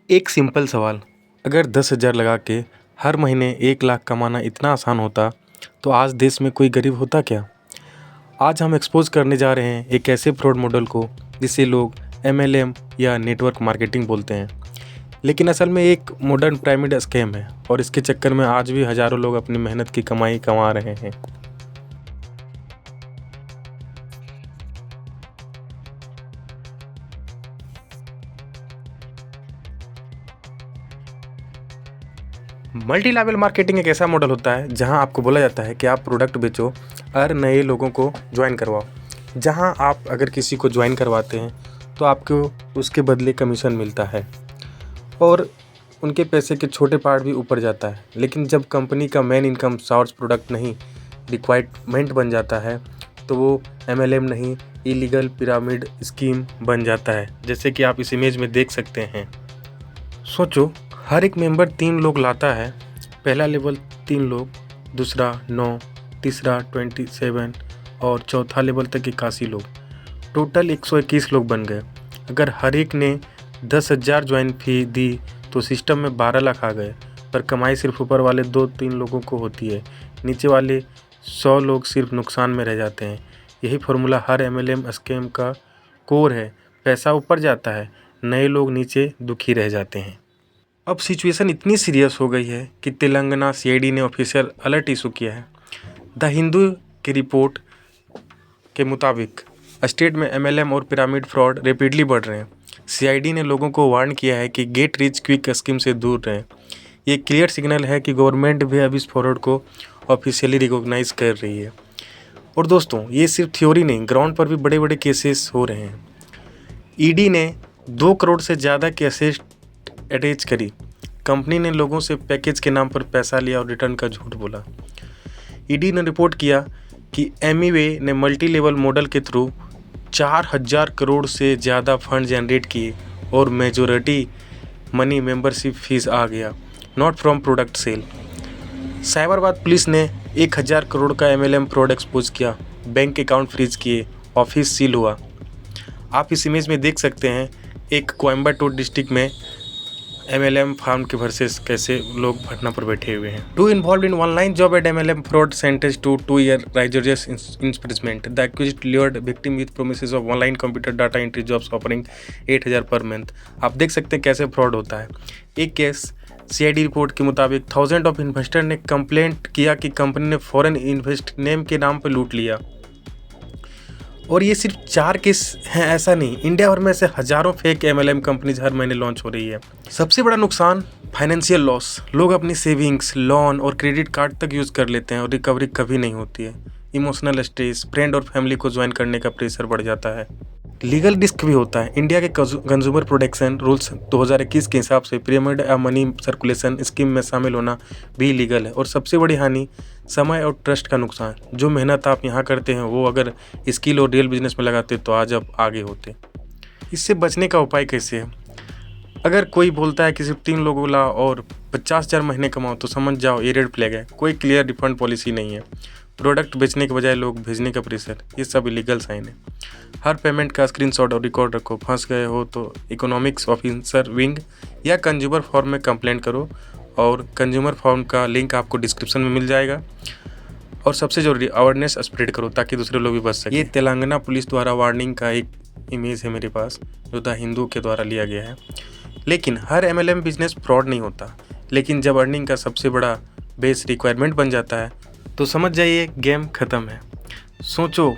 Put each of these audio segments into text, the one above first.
एक सिंपल सवाल, अगर 10,000 लगा के हर महीने 1 लाख कमाना इतना आसान होता तो आज देश में कोई गरीब होता क्या। आज हम एक्सपोज करने जा रहे हैं एक ऐसे फ्रॉड मॉडल को जिसे लोग MLM या नेटवर्क मार्केटिंग बोलते हैं, लेकिन असल में एक मॉडर्न पिरामिड स्कैम है और इसके चक्कर में आज भी हज़ारों लोग अपनी मेहनत की कमाई कमा रहे हैं। मल्टी लेवल मार्केटिंग एक ऐसा मॉडल होता है जहां आपको बोला जाता है कि आप प्रोडक्ट बेचो और नए लोगों को ज्वाइन करवाओ। जहां आप अगर किसी को ज्वाइन करवाते हैं तो आपको उसके बदले कमीशन मिलता है और उनके पैसे के छोटे पार्ट भी ऊपर जाता है। लेकिन जब कंपनी का मेन इनकम सोर्स प्रोडक्ट नहीं, रिक्वायरमेंट बन जाता है तो वो MLM नहीं, इलीगल पिरामिड स्कीम बन जाता है, जैसे कि आप इस इमेज में देख सकते हैं। सोचो, हर एक मेंबर 3 लोग लाता है। पहला लेवल 3 लोग, दूसरा 9, तीसरा 27 और चौथा लेवल तक 81 लोग। टोटल 121 लोग बन गए। अगर हर एक ने 10,000 ज्वाइन फी दी तो सिस्टम में 12 लाख आ गए, पर कमाई सिर्फ ऊपर वाले 2-3 लोगों को होती है। नीचे वाले 100 लोग सिर्फ नुकसान में रह जाते हैं। यही फॉर्मूला हर MLM स्कैम का कोर है। पैसा ऊपर जाता है, नए लोग नीचे दुखी रह जाते हैं। अब सिचुएशन इतनी सीरियस हो गई है कि तेलंगाना CID ने ऑफिशियल अलर्ट इशू किया है। द हिंदू की रिपोर्ट के मुताबिक स्टेट में MLM और पिरामिड फ्रॉड रैपिडली बढ़ रहे हैं। CID ने लोगों को वार्न किया है कि गेट रिच क्विक स्कीम से दूर रहें। ये क्लियर सिग्नल है कि गवर्नमेंट भी अब इस फ्रॉड को ऑफिशियली रिकॉग्नाइज कर रही है। और दोस्तों, ये सिर्फ थ्योरी नहीं, ग्राउंड पर भी बड़े बड़े केसेस हो रहे हैं। ED ने 2 करोड़ से ज़्यादा केसेस अटैच करी। कंपनी ने लोगों से पैकेज के नाम पर पैसा लिया और रिटर्न का झूठ बोला। ED ने रिपोर्ट किया कि MEWay ने मल्टी लेवल मॉडल के थ्रू 4,000 करोड़ से ज़्यादा फंड जनरेट किए और मेजॉरिटी मनी मेंबरशिप फीस आ गया, not from product sale. Cyberabad police ने 1,000 करोड़ का MLM फ्रॉड एक्सपोज किया, बैंक अकाउंट फ्रीज किए, ऑफिस सील हुआ। आप इस इमेज में देख सकते हैं एक कोयम्बटूर डिस्ट्रिक्ट में MLM फार्म के वर्सेस कैसे लोग घटना पर बैठे हुए हैं। To involve in online job at MLM fraud sentence to 2 year rigorous imprisonment. The accused lured victim with promises of online computer data entry jobs offering 8,000 per month. आप देख सकते हैं कैसे फ्रॉड होता है। एक केस CID रिपोर्ट के मुताबिक थाउजेंड ऑफ इन्वेस्टर ने कंप्लेंट किया कि कंपनी ने फॉरेन इन्वेस्ट नेम के नाम पर लूट लिया। और ये सिर्फ 4 केस हैं ऐसा नहीं, इंडिया भर में से हज़ारों फेक MLM कंपनीज हर महीने लॉन्च हो रही है। सबसे बड़ा नुकसान फाइनेंशियल लॉस। लोग अपनी सेविंग्स, लोन और क्रेडिट कार्ड तक यूज़ कर लेते हैं और रिकवरी कभी नहीं होती है। इमोशनल स्ट्रेस, फ्रेंड और फैमिली को ज्वाइन करने का प्रेशर बढ़ जाता है। लीगल रिस्क भी होता है। इंडिया के कंज्यूमर प्रोटेक्शन रूल्स 2021 के हिसाब से पिरामिड या मनी सर्कुलेशन स्कीम में शामिल होना भी लीगल है। और सबसे बड़ी हानि समय और ट्रस्ट का नुकसान। जो मेहनत आप यहाँ करते हैं वो अगर स्किल और रियल बिजनेस में लगाते तो आज आप आगे होते। इससे बचने का उपाय कैसे है? अगर कोई बोलता है कि सिर्फ 3 लोगों ला और 50,000 महीने कमाओ तो समझ जाओ ये रेड फ्लैग है। कोई क्लियर रिफंड पॉलिसी नहीं है, प्रोडक्ट बेचने के बजाय लोग भेजने का प्रेशर, ये सब इलीगल साइन है। हर पेमेंट का स्क्रीनशॉट और रिकॉर्ड रखो। फंस गए हो तो इकोनॉमिक्स ऑफिसर विंग या कंज्यूमर फॉर्म में कंप्लेंट करो, और कंज्यूमर फॉर्म का लिंक आपको डिस्क्रिप्शन में मिल जाएगा। और सबसे ज़रूरी, अवेयरनेस स्प्रेड करो ताकि दूसरे लोग भी बच सकें। ये तेलंगाना पुलिस द्वारा वार्निंग का एक इमेज है मेरे पास, जो द हिंदू के द्वारा लिया गया है। लेकिन हर MLM बिजनेस फ्रॉड नहीं होता, लेकिन जब अर्निंग का सबसे बड़ा बेस रिक्वायरमेंट बन जाता है तो समझ जाइए गेम ख़त्म है। सोचो,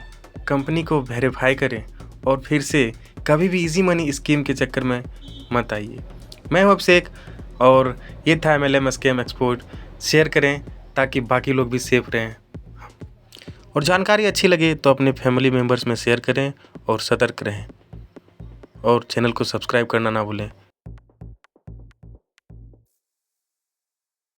कंपनी को वेरीफाई करें और फिर से कभी भी इजी मनी स्कीम के चक्कर में मत आइए। मैं हूं अभिषेक और ये था MLM स्कैम एक्सपोर्ट। शेयर करें ताकि बाकी लोग भी सेफ रहें, और जानकारी अच्छी लगे तो अपने फैमिली मेम्बर्स में शेयर करें और सतर्क रहें, और चैनल को सब्सक्राइब करना ना भूलें।